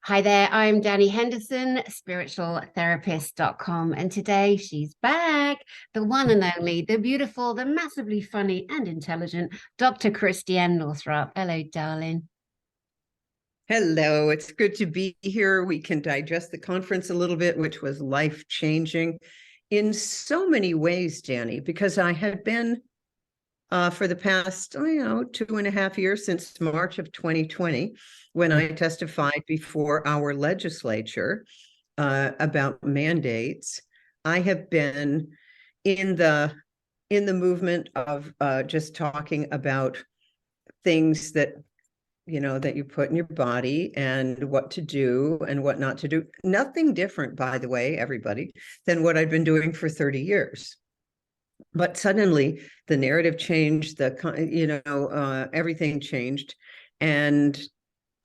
Hi there, I'm Danny Henderson, spiritualtherapist.com, and today she's back, the one and only, the beautiful, the massively funny and intelligent Dr. Christiane Northrup. Hello, darling. Hello, it's good to be here. We can digest the conference a little bit, which was life-changing in so many ways, Danny, because I had been for the past, 2.5 years, since March of 2020, when I testified before our legislature about mandates. I have been in the movement of just talking about things that that you put in your body and what to do and what not to do. Nothing different, by the way, everybody, than what I've been doing for 30 years. But suddenly the narrative changed, everything changed. And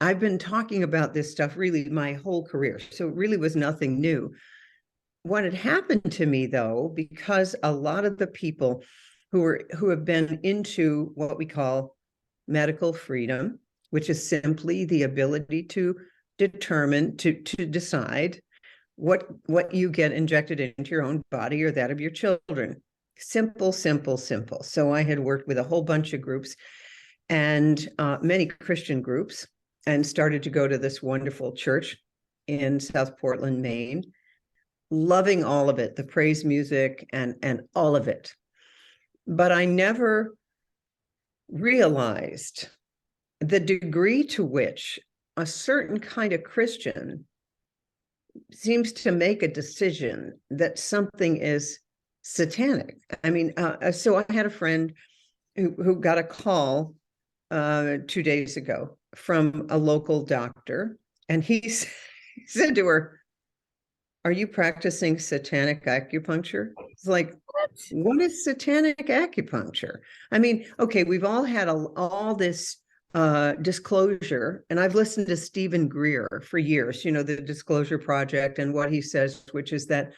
I've been talking about this stuff really my whole career. So it really was nothing new. What had happened to me, though, because a lot of the people who have been into what we call medical freedom, which is simply the ability to determine, to decide what you get injected into your own body or that of your children. Simple, simple, simple. So I had worked with a whole bunch of groups and many Christian groups, and started to go to this wonderful church in South Portland, Maine, loving all of it, the praise music and all of it. But I never realized the degree to which a certain kind of Christian seems to make a decision that something is satanic. I mean, so I had a friend who got a call 2 days ago from a local doctor, and he said to her, "Are you practicing satanic acupuncture?" It's like, what is satanic acupuncture? I mean, okay, we've all had all this disclosure, and I've listened to Stephen Greer for years, the Disclosure Project, and what he says, which is that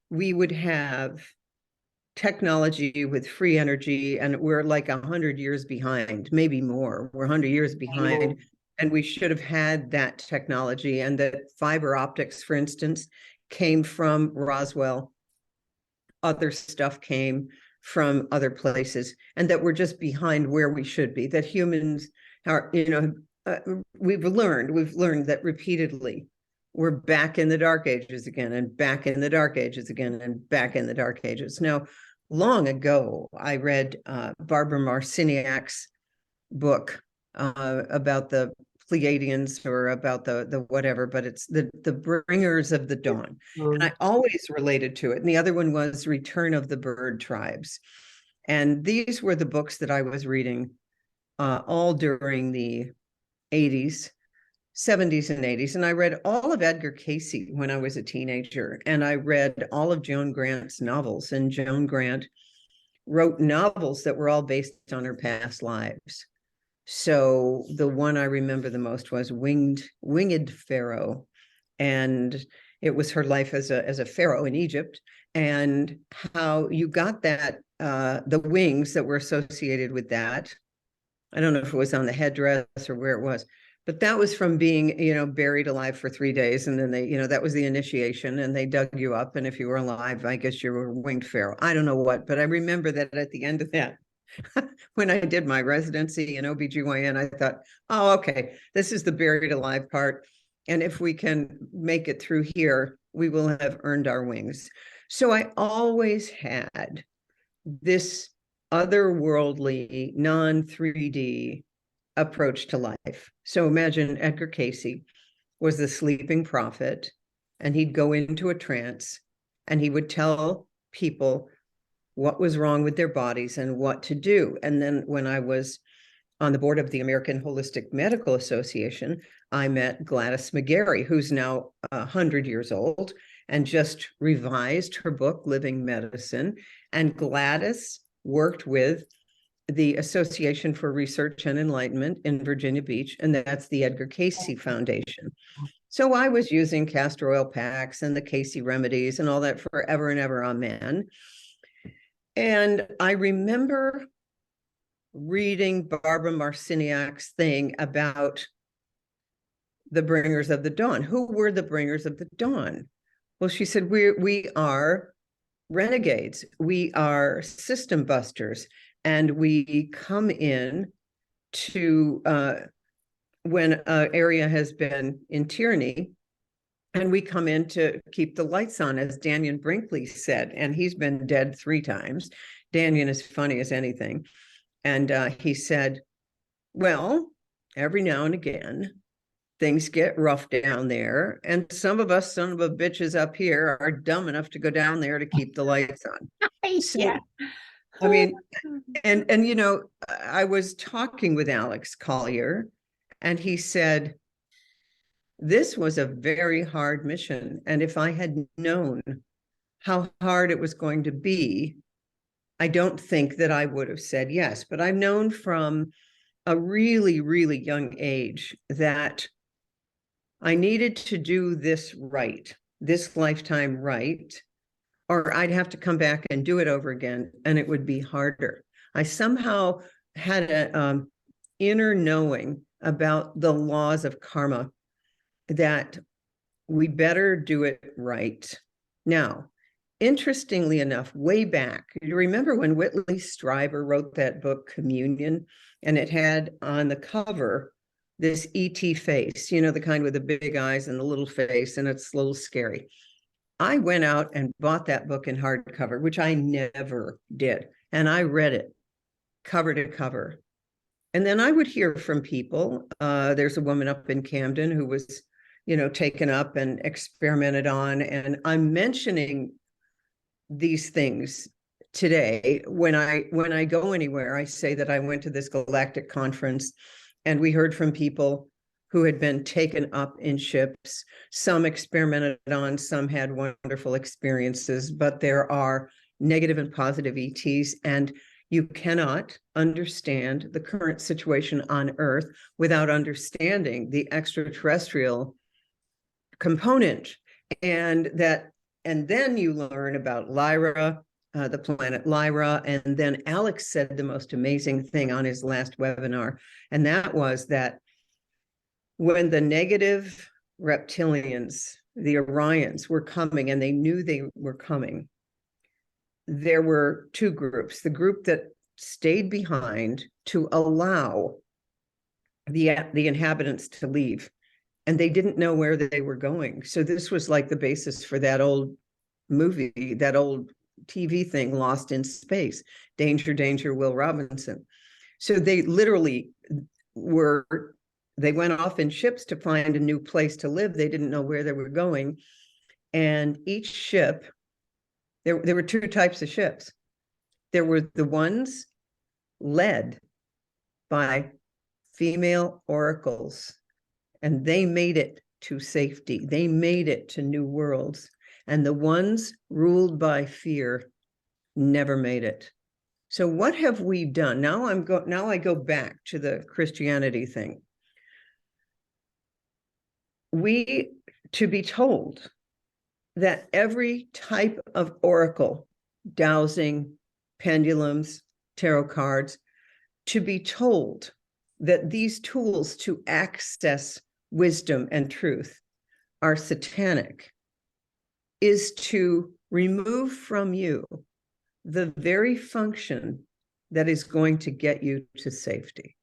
we would have technology with free energy, and we're like 100 years behind, maybe more. We're 100 years behind, and we should have had that technology, and that fiber optics, for instance, came from Roswell. Other stuff came from other places, and that we're just behind where we should be, that humans are, we've learned that repeatedly we're back in the dark ages again, and back in the dark ages again, and back in the dark ages. Now, long ago, I read Barbara Marciniak's book about the Pleiadians, or about the whatever, but it's the bringers of the dawn. And I always related to it. And the other one was Return of the Bird Tribes. And these were the books that I was reading all during the 80s, 70s and 80s. And I read all of Edgar Cayce when I was a teenager. And I read all of Joan Grant's novels. And Joan Grant wrote novels that were all based on her past lives. So the one I remember the most was Winged Pharaoh. And it was her life as a pharaoh in Egypt, and how you got that, the wings that were associated with that. I don't know if it was on the headdress or where it was, but that was from being, buried alive for 3 days. And then they, that was the initiation, and they dug you up. And if you were alive, I guess you were a winged pharaoh. I don't know what, but I remember that at the end of that, when I did my residency in OBGYN, I thought, oh, okay, this is the buried alive part. And if we can make it through here, we will have earned our wings. So I always had this otherworldly, non-3D approach to life. So imagine Edgar Cayce was the sleeping prophet, and he'd go into a trance, and he would tell people what was wrong with their bodies and what to do. And then when I was on the board of the American Holistic Medical Association, I met Gladys McGarey, who's now 100 years old and just revised her book, Living Medicine. And Gladys worked with the Association for Research and Enlightenment in Virginia Beach, and that's the Edgar Cayce Foundation. So I was using castor oil packs and the Cayce remedies and all that forever and ever on men. And I remember reading Barbara Marciniak's thing about the bringers of the dawn. Who were the bringers of the dawn? Well, she said, we are renegades. We are system busters. And we come in to when an area has been in tyranny, and we come in to keep the lights on, as Daniel Brinkley said, and he's been dead 3 times. Daniel is funny as anything. And he said, well, every now and again, things get rough down there. And some of us son of a bitches up here are dumb enough to go down there to keep the lights on. So, Yeah. I mean, and you know, I was talking with Alex Collier, and he said, this was a very hard mission. And if I had known how hard it was going to be, I don't think that I would have said yes. But I've known from a really, really young age that I needed to do this right, this lifetime right, or I'd have to come back and do it over again, and it would be harder. I somehow had an inner knowing about the laws of karma, that we better do it right. Now, interestingly enough, way back, you remember when Whitley Strieber wrote that book, Communion, and it had on the cover this ET face, you know, the kind with the big eyes and the little face, and it's a little scary. I went out and bought that book in hardcover, which I never did. And I read it cover to cover. And then I would hear from people. There's a woman up in Camden who was, you know, taken up and experimented on. And I'm mentioning these things today. When I go anywhere, I say that I went to this galactic conference and we heard from people who had been taken up in ships. Some experimented on, some had wonderful experiences, but there are negative and positive ETs, and you cannot understand the current situation on Earth without understanding the extraterrestrial component. And then you learn about Lyra, the planet Lyra. And then Alex said the most amazing thing on his last webinar, and that was that when the negative reptilians, the Orions, were coming, and they knew they were coming, there were 2 groups. The group that stayed behind to allow the inhabitants to leave, and they didn't know where they were going. So this was like the basis for that old movie, that old TV thing, Lost in Space, Danger, Danger, Will Robinson. So they literally they went off in ships to find a new place to live. They didn't know where they were going. And each ship, there were 2 types of ships. There were the ones led by female oracles, and they made it to safety. They made it to new worlds. And the ones ruled by fear never made it. So what have we done? Now I go back to the Christianity thing. To be told that every type of oracle, dowsing, pendulums, tarot cards, to be told that these tools to access wisdom and truth are satanic, is to remove from you the very function that is going to get you to safety.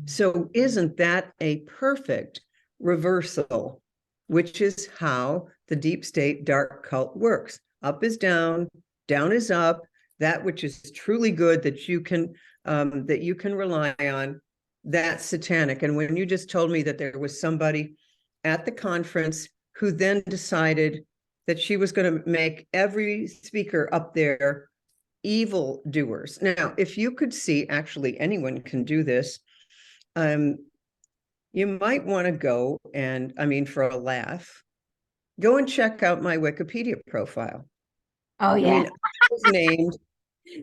So isn't that a perfect reversal, which is how the deep state dark cult works? Up is down, down is up. That which is truly good that you can rely on, that's satanic. And when you just told me that there was somebody at the conference who then decided that she was going to make every speaker up there evil doers. Now, if you could see, actually anyone can do this, you might want to go and, I mean, for a laugh, go and check out my Wikipedia profile. Oh, yeah. I mean, I was named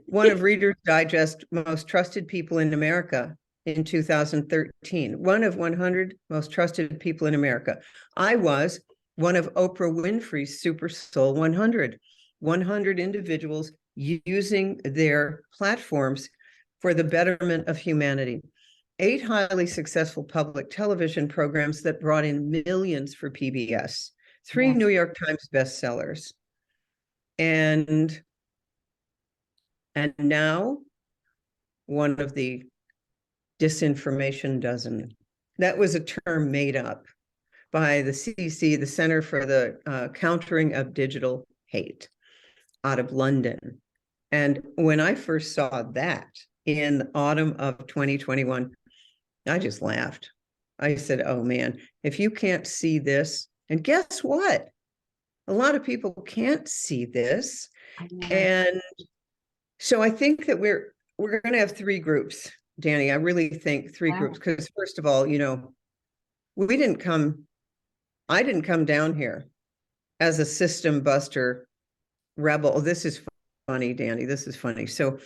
one of Reader's Digest most trusted people in America in 2013, one of 100 most trusted people in America. I was one of Oprah Winfrey's Super Soul 100 individuals using their platforms for the betterment of humanity. 8 highly successful public television programs that brought in millions for PBS, 3 Yeah. New York Times bestsellers. And now one of the disinformation dozen. That was a term made up by the CDC, the Center for the Countering of Digital Hate, out of London. And when I first saw that in the autumn of 2021, I just laughed. I said, oh man, if you can't see this, and guess what? A lot of people can't see this. I know. And so I think that we're going to have 3 groups, Danny. I really think 3 groups, because first of all, I didn't come down here as a system buster rebel. This is funny, Danny. This is funny. So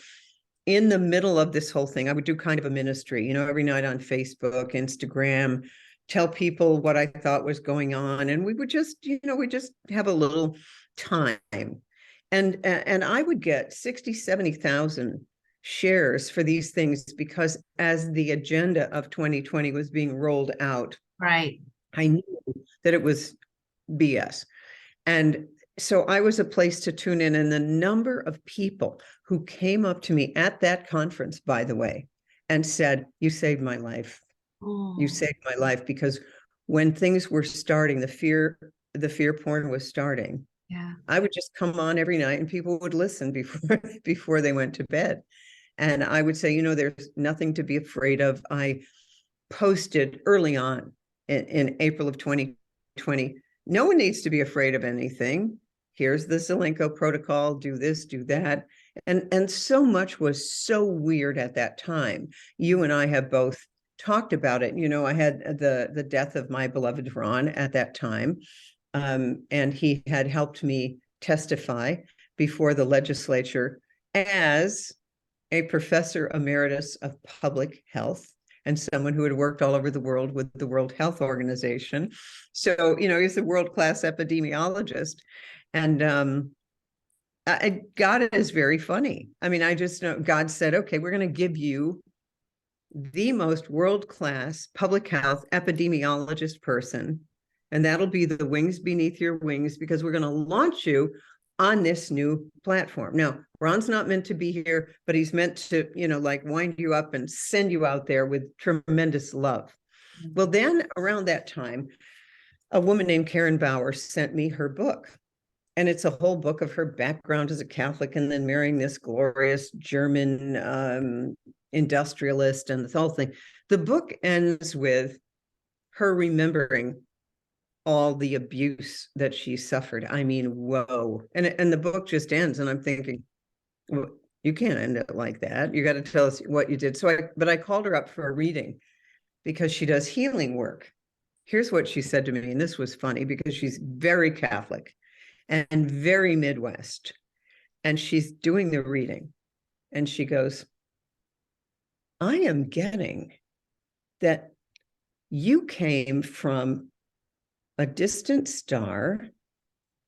in the middle of this whole thing, I would do kind of a ministry, every night on Facebook, Instagram, tell people what I thought was going on. And we would just, we just have a little time. And I would get 60, 70,000 shares for these things, because as the agenda of 2020 was being rolled out, Right. I knew that it was BS. And so I was a place to tune in. And the number of people who came up to me at that conference, by the way, and said, you saved my life. You saved my life. Because when things were starting, the fear porn was starting. Yeah. I would just come on every night and people would listen before they went to bed. And I would say, there's nothing to be afraid of. I posted early on in April of 2020, no one needs to be afraid of anything. Here's the Zelenko protocol, do this, do that. And so much was so weird at that time. You and I have both talked about it. I had the death of my beloved Ron at that time. And he had helped me testify before the legislature as a professor emeritus of public health and someone who had worked all over the world with the World Health Organization. So, he's a world-class epidemiologist. And God is very funny. I mean, I just know God said, okay, we're going to give you the most world-class public health epidemiologist person, and that'll be the wings beneath your wings, because we're going to launch you on this new platform. Now, Ron's not meant to be here, but he's meant to, wind you up and send you out there with tremendous love. Well, then around that time, a woman named Karen Bauer sent me her book. And it's a whole book of her background as a Catholic and then marrying this glorious German industrialist and the whole thing. The book ends with her remembering all the abuse that she suffered. I mean, whoa. And the book just ends, and I'm thinking, well, you can't end it like that. You got to tell us what you did. But I called her up for a reading because she does healing work. Here's what she said to me, and this was funny because she's very Catholic and very Midwest. And she's doing the reading, and she goes, I am getting that you came from a distant star.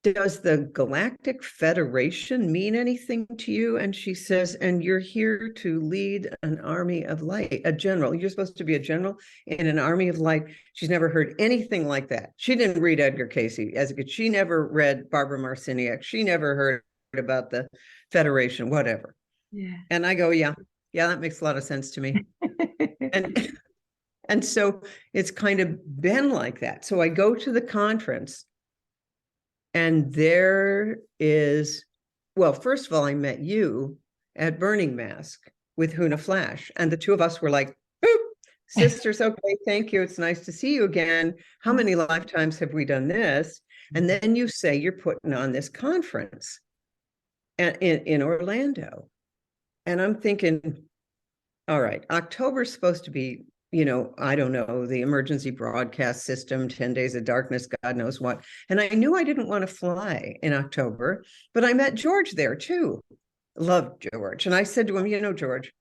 Does the Galactic Federation mean anything to you? And she says, and you're here to lead an army of light, a general. You're supposed to be a general in an army of light. She's never heard anything like that. She didn't read Edgar Cayce as a kid. She never read Barbara Marciniak. She never heard about the Federation, whatever. Yeah. And I go, yeah, that makes a lot of sense to me. And so it's kind of been like that. So I go to the conference, and there is, well, first of all, I met you at Burning Mask with Huna Flash. And the two of us were like, boop, sisters, okay, thank you. It's nice to see you again. How many lifetimes have we done this? And then you say you're putting on this conference in Orlando. And I'm thinking, all right, October's supposed to be, I don't know, the emergency broadcast system, 10 days of darkness, God knows what. And I knew I didn't want to fly in October, but I met George there too. Loved George. And I said to him, George,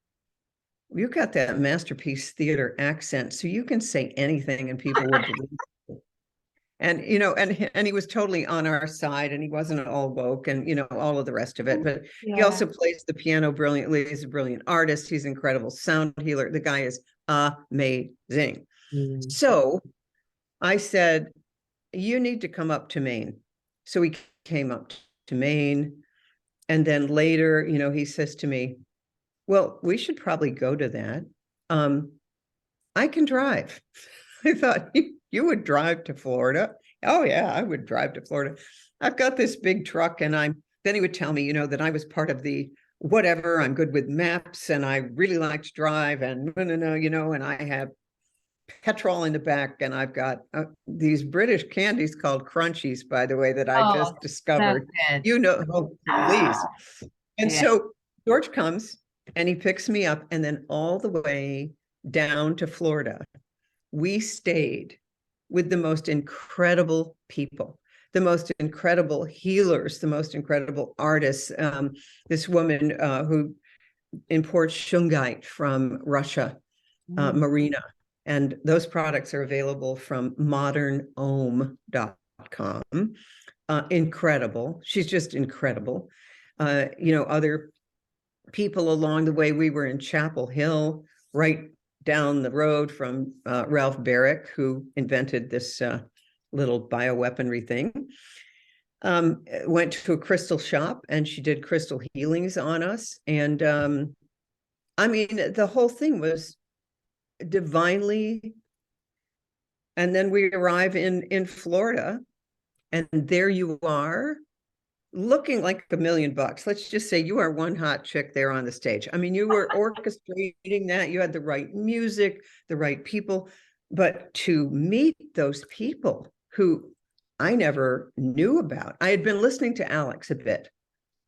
you got that Masterpiece Theater accent, so you can say anything and people will believe you. And, and he was totally on our side, and he wasn't all woke and, all of the rest of it. But he also plays the piano brilliantly. He's a brilliant artist. He's an incredible sound healer. The guy is amazing. So I said, you need to come up to Maine. So he came up to Maine. And then later, he says to me, well, we should probably go to that. I can drive. I thought, you would drive to Florida? Oh, yeah, I would drive to Florida. I've got this big truck, and then he would tell me, that I was part of the whatever, I'm good with maps, and I really like to drive, and and I have petrol in the back, and I've got these British candies called Crunchies, by the way, that I just discovered. Please. And so George comes, and he picks me up, and then all the way down to Florida, we stayed with the most incredible people, the most incredible healers, the most incredible artists. This woman who imports shungite from Russia, Marina, and those products are available from modernom.com. Incredible. She's just incredible. Other people along the way. We were in Chapel Hill, right down the road from Ralph Barrick, who invented this little bioweaponry thing. Went to a crystal shop, and she did crystal healings on us. And the whole thing was divinely. And then we arrive in Florida, and there you are, looking like $1 million. Let's just say you are one hot chick there on the stage. You were orchestrating that. You had the right music, the right people. But to meet those people who I never knew about, I had been listening to Alex a bit,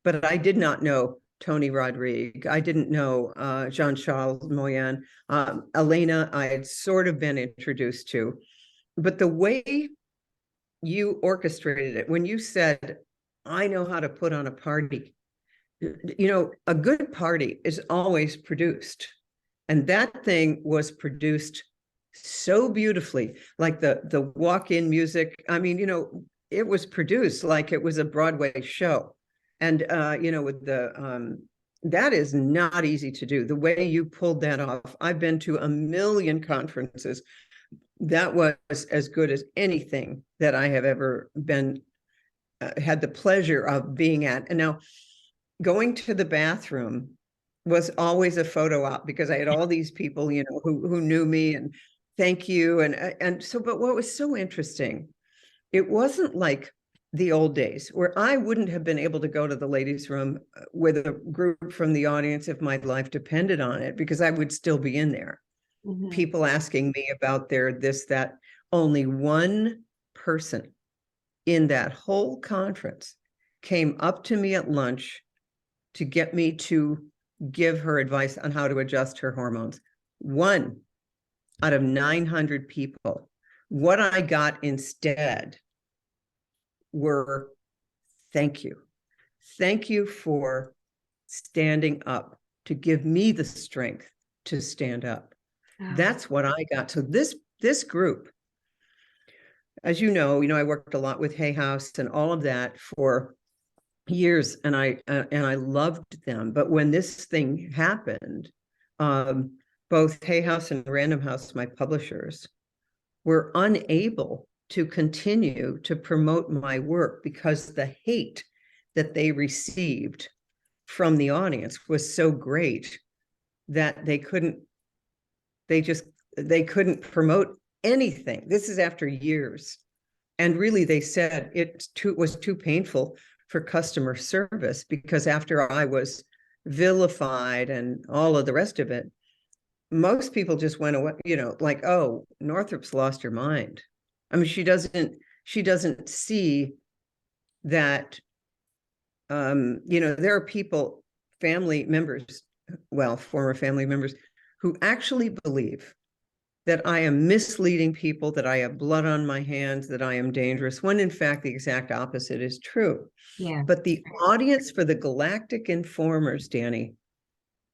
but I did not know Tony Rodrigue. I didn't know Jean-Charles Moyen. Elena, I had sort of been introduced to. But the way you orchestrated it, when you said, I know how to put on a party. A good party is always produced. And that thing was produced so beautifully, like the walk-in music. It was produced like it was a Broadway show. And, with that is not easy to do. The way you pulled that off, I've been to a million conferences. That was as good as anything that I have ever been had the pleasure of being at. And now going to the bathroom was always a photo op, because I had all these people, who knew me, and thank you. And so, but what was so interesting, it wasn't like the old days where I wouldn't have been able to go to the ladies' room with a group from the audience if my life depended on it, because I would still be in there. People asking me about this, that. Only one person in that whole conference came up to me at lunch to get me to give her advice on how to adjust her hormones. One out of 900 people. What I got instead were, thank you. Thank you for standing up, to give me the strength to stand up. That's what I got. So this group, as you know, I worked a lot with Hay House and all of that for years, and I loved them. But when this thing happened, both Hay House and Random House, my publishers, were unable to continue to promote my work because the hate that they received from the audience was so great that they couldn't promote anything. This is after years. And really, they said it was too painful for customer service, because after I was vilified and all of the rest of it, most people just went away, like, oh, Northrup's lost her mind. She doesn't see that, there are people, family members, former family members, who actually believe that I am misleading people, that I have blood on my hands, that I am dangerous, when in fact the exact opposite is true. Yeah. But the audience for the Galactic Informers, Danny,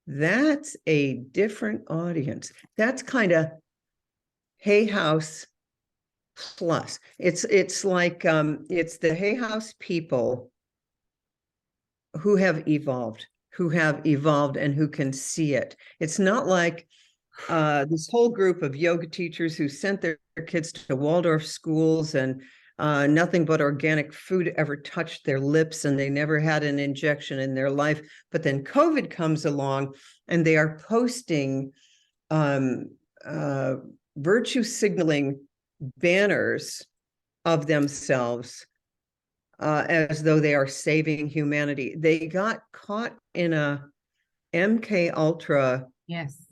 that's a different audience. That's kind of Hay House plus. It's like it's the Hay House people who have evolved, and who can see it. It's not like this whole group of yoga teachers who sent their kids to Waldorf schools, and nothing but organic food ever touched their lips, and they never had an injection in their life. But then COVID comes along, and they are posting virtue signaling banners of themselves as though they are saving humanity. They got caught in a MK Ultra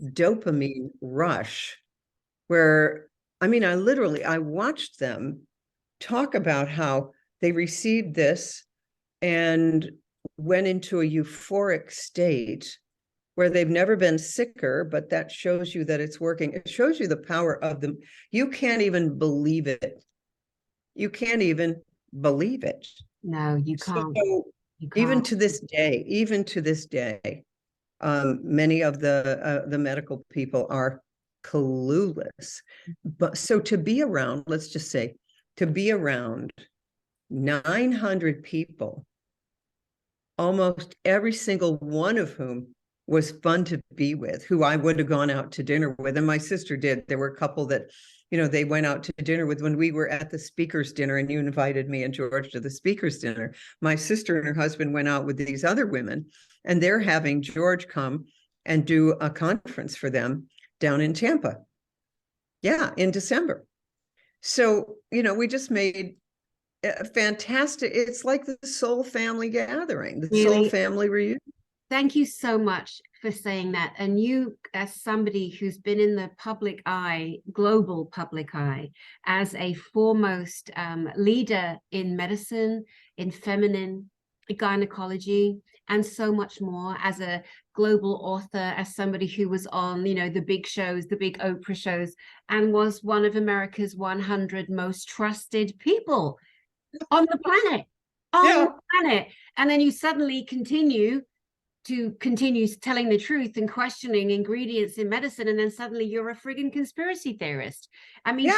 dopamine rush where, I mean, I watched them talk about how they received this and went into a euphoric state where they've never been sicker, but that shows you that it's working. It shows you the power of them. You can't even believe it. You can't even believe it. No, you can't. So even to this day, many of the medical people are clueless. But so to be around, let's just say, to be around 900 people, almost every single one of whom was fun to be with, who I would have gone out to dinner with. And my sister did. There were a couple that, you know, they went out to dinner with when we were at the speaker's dinner, and you invited me and George to the speaker's dinner. My sister and her husband went out with these other women, and they're having George come and do a conference for them down in Tampa. Yeah, in December. So, you know, we just made a fantastic, it's like the soul family gathering, the soul family reunion. Thank you so much for saying that. And you, as somebody who's been in the public eye, global public eye, as a foremost leader in medicine, in feminine gynecology, and so much more, as a global author, as somebody who was on, you know, the big shows, the big Oprah shows, and was one of America's 100 most trusted people on the planet, the planet. And then you suddenly continue telling the truth and questioning ingredients in medicine, and then suddenly you're a friggin' conspiracy theorist. I mean,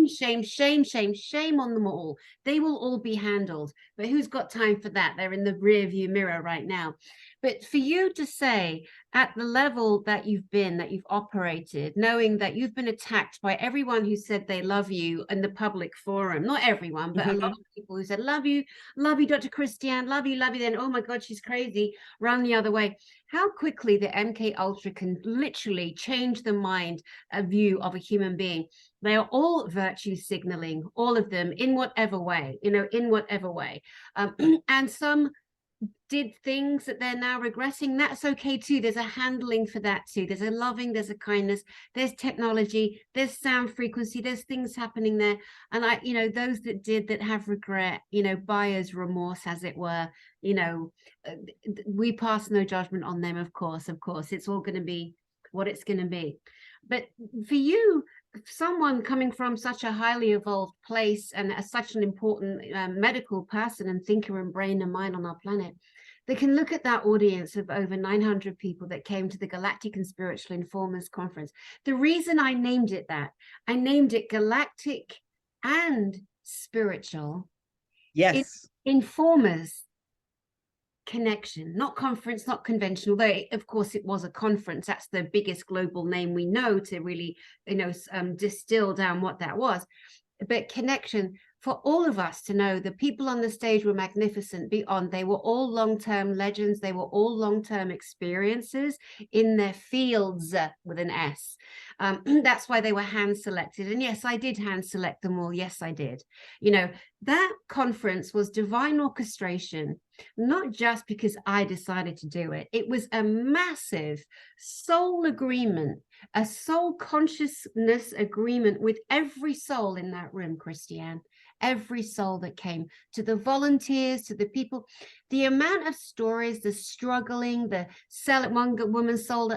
shame on them all. They will all be handled, but who's got time for that? They're in the rear view mirror right now. But for you to say, at the level that you've been, that you've operated, knowing that you've been attacked by everyone who said they love you in the public forum, not everyone, but a lot of people who said, love you, Dr. Christiane, love you, then, oh my God, she's crazy, run the other way. How quickly the MK Ultra can literally change the mind, a view of a human being. They are all virtue signaling, all of them, in whatever way, you know, in whatever way. And some did things that they're now regressing. That's okay too. There's a handling for that too. There's a loving, there's a kindness, there's technology, there's sound frequency, there's things happening there. And I, you know, those that have regret, you know, buyer's remorse, as it were, you know, we pass no judgment on them. Of course, it's all going to be what it's going to be. But for you, someone coming from such a highly evolved place, and as such an important medical person and thinker and brain and mind on our planet, they can look at that audience of over 900 people that came to the Galactic and Spiritual Informers Conference. The reason I named it that, I named it Galactic and Spiritual. Yes. Informers connection, not conference, not convention, although of course it was a conference. That's the biggest global name we know to really, you know, distill down what that was. But connection for all of us to know the people on the stage were magnificent beyond. They were all long-term legends. They were all long-term experiences in their fields with an S. That's why they were hand selected. And yes, I did hand select them all. Yes, I did. You know, that conference was divine orchestration, not just because I decided to do it. It was a massive soul agreement, a soul consciousness agreement with every soul in that room, Christiane. Every soul that came, to the volunteers, to the people, the amount of stories, the struggling, the one woman soul,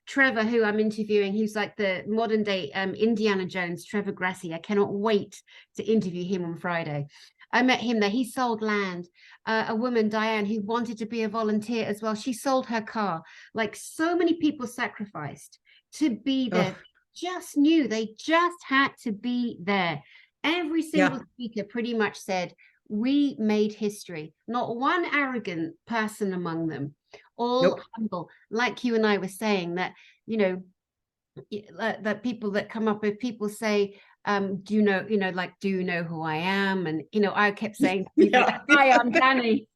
Trevor, who I'm interviewing, who's like the modern day Indiana Jones, Trevor Grassi. I cannot wait to interview him on Friday. I met him there. He sold land. A woman, Diane, who wanted to be a volunteer as well. She sold her car. Like, so many people sacrificed to be there. Just knew they just had to be there. Every single speaker pretty much said, we made history. Not one arrogant person among them, all humble, like you and I were saying, that, you know, that people that come up with, people say, do you know, like, do you know who I am? And, you know, I kept saying to people, hi, I'm Danny.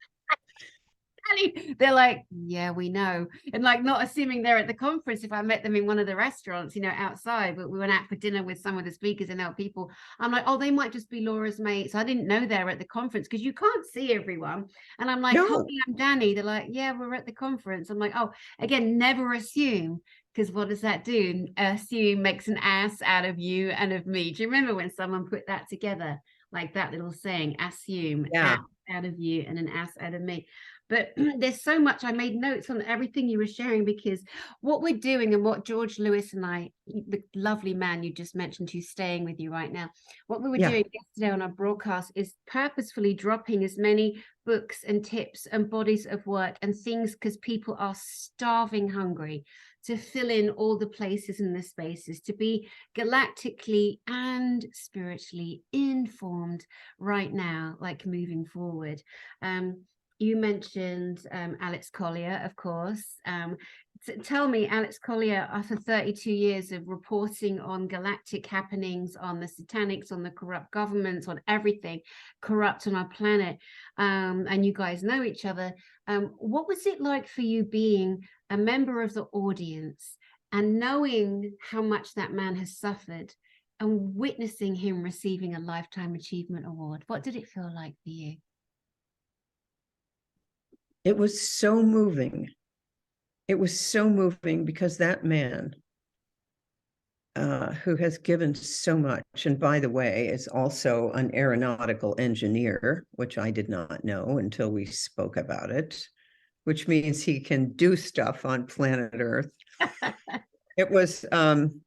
They're like, yeah, we know. And like, not assuming they're at the conference. If I met them in one of the restaurants, you know, outside, but we went out for dinner with some of the speakers and our people, I'm like, oh, they might just be Laura's mates. I didn't know they're at the conference, because you can't see everyone. And I'm like, hi, I'm Danny. They're like, yeah, we're at the conference. I'm like, oh, again, never assume, because what does that do? Assume makes an ass out of you and of me. Do you remember when someone put that together, like that little saying, assume, ass out of you and an ass out of me? But there's so much. I made notes on everything you were sharing, because what we're doing, and what George Lewis and I, the lovely man you just mentioned who's staying with you right now, what we were doing yesterday on our broadcast is purposefully dropping as many books and tips and bodies of work and things, because people are starving hungry, to fill in all the places and the spaces, to be galactically and spiritually informed right now, like moving forward. You mentioned Alex Collier, of course. Tell me, Alex Collier, after 32 years of reporting on galactic happenings, on the satanics, on the corrupt governments, on everything corrupt on our planet, and you guys know each other, what was it like for you being a member of the audience and knowing how much that man has suffered and witnessing him receiving a Lifetime Achievement Award? What did it feel like for you? It was so moving. It was so moving, because that man, who has given so much, and by the way, is also an aeronautical engineer, which I did not know until we spoke about it, which means he can do stuff on planet Earth. It was, I'm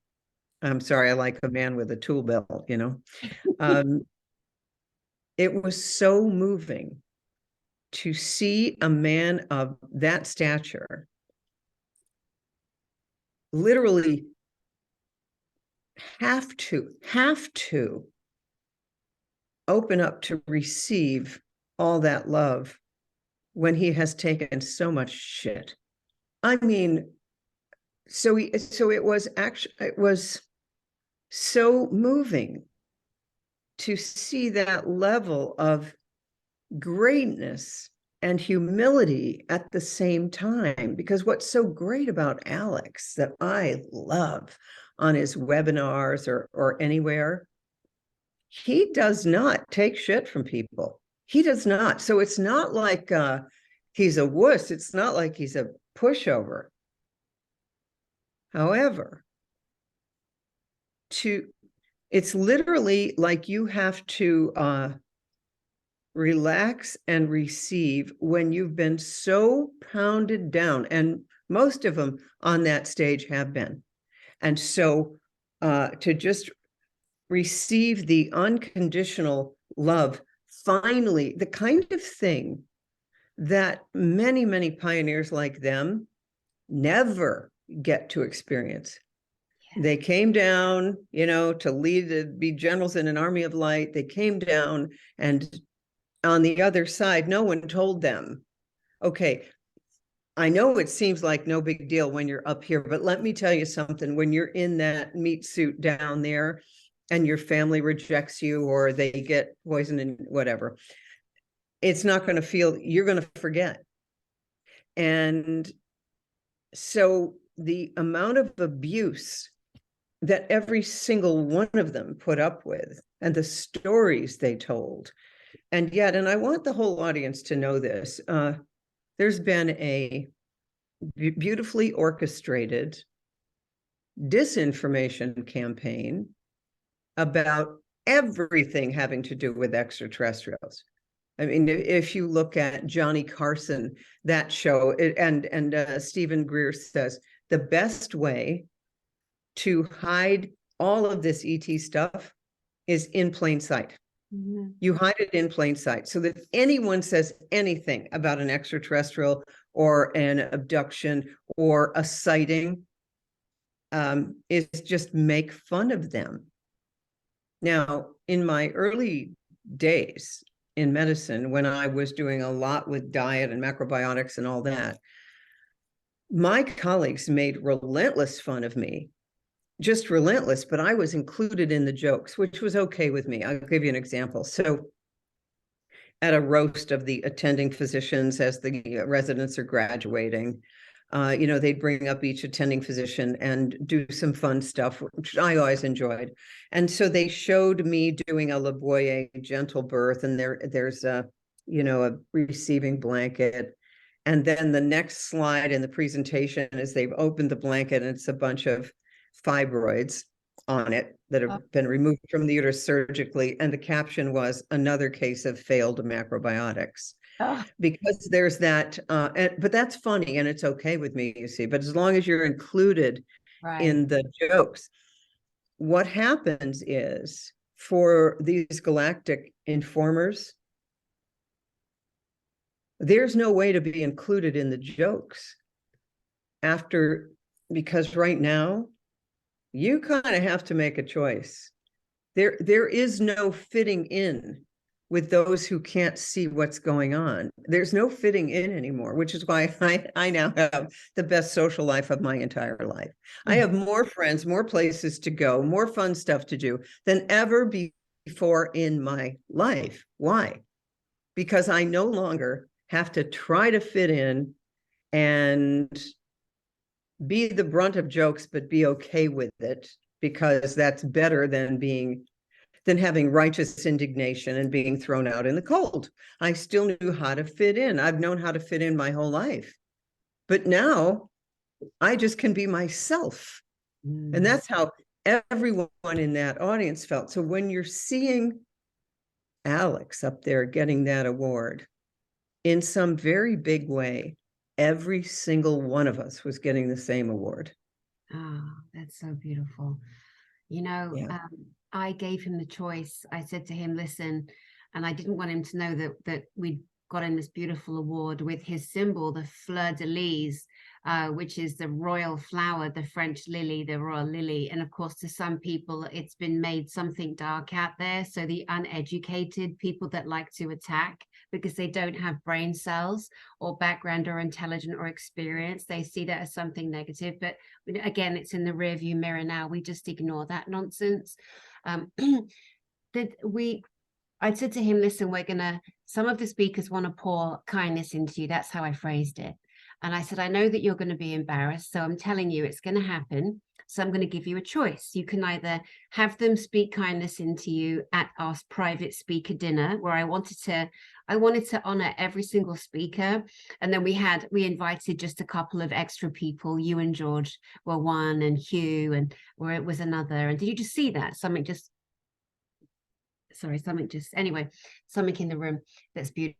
sorry, I like a man with a tool belt, you know. It was so moving to see a man of that stature literally have to open up to receive all that love when he has taken so much shit. I mean, so it was so moving to see that level of greatness and humility at the same time. Because what's so great about Alex, that I love on his webinars or anywhere, he does not take shit from people. He does not. So it's not like he's a wuss. It's not like he's a pushover. However, it's literally like you have to relax and receive when you've been so pounded down, and most of them on that stage have been. And so to just receive the unconditional love, finally, the kind of thing that many, many pioneers like them never get to experience. They came down, you know, to be generals in an army of light. They came down, and on the other side, no one told them, okay, I know it seems like no big deal when you're up here, but let me tell you something. When you're in that meat suit down there and your family rejects you, or they get poisoned and whatever, it's not going to feel, you're going to forget. And so the amount of abuse that every single one of them put up with, and the stories they told, and yet, and I want the whole audience to know this, there's been a beautifully orchestrated disinformation campaign about everything having to do with extraterrestrials. I mean, if you look at Johnny Carson, that show, and Stephen Greer says the best way to hide all of this ET stuff is in plain sight. Mm-hmm. You hide it in plain sight, so that if anyone says anything about an extraterrestrial or an abduction or a sighting, is just make fun of them. Now, in my early days in medicine, when I was doing a lot with diet and macrobiotics and all that, my colleagues made relentless fun of me, just relentless, but I was included in the jokes, which was okay with me. I'll give you an example. So at a roast of the attending physicians as the residents are graduating, they'd bring up each attending physician and do some fun stuff, which I always enjoyed. And so they showed me doing a Leboyer gentle birth, and there's a receiving blanket. And then the next slide in the presentation is they've opened the blanket, and it's a bunch of fibroids on it that have been removed from the uterus surgically. And the caption was "another case of failed macrobiotics." Because there's that, but that's funny and it's okay with me, you see, but as long as you're included in the jokes, what happens is for these galactic informers, there's no way to be included in the jokes because right now you kind of have to make a choice. There is no fitting in with those who can't see what's going on. There's no fitting in anymore, which is why I now have the best social life of my entire life. I have more friends, more places to go, more fun stuff to do than ever before in my life. Why? Because I no longer have to try to fit in and be the brunt of jokes, but be okay with it, because that's better than having righteous indignation and being thrown out in the cold. I still knew how to fit in. I've known how to fit in my whole life. But now I just can be myself. And that's how everyone in that audience felt. So when you're seeing Alex up there getting that award, in some very big way, every single one of us was getting the same award. Oh, that's so beautiful. I gave him the choice. I said to him, listen, and I didn't want him to know that we'd gotten this beautiful award with his symbol, the fleur de lis, which is the royal flower, the French lily, the royal lily. And of course, to some people, it's been made something dark out there. So the uneducated people that like to attack because they don't have brain cells or background or intelligence or experience, they see that as something negative. But again, it's in the rearview mirror now. We just ignore that nonsense. I said to him, listen, some of the speakers want to pour kindness into you. That's how I phrased it. And I said, I know that you're going to be embarrassed. So I'm telling you, it's going to happen. So I'm going to give you a choice. You can either have them speak kindness into you at our private speaker dinner, where I wanted to honor every single speaker. And then we invited just a couple of extra people. You and George were one, and Hugh, and where it was another. And did you just see that? Something in the room that's beautiful.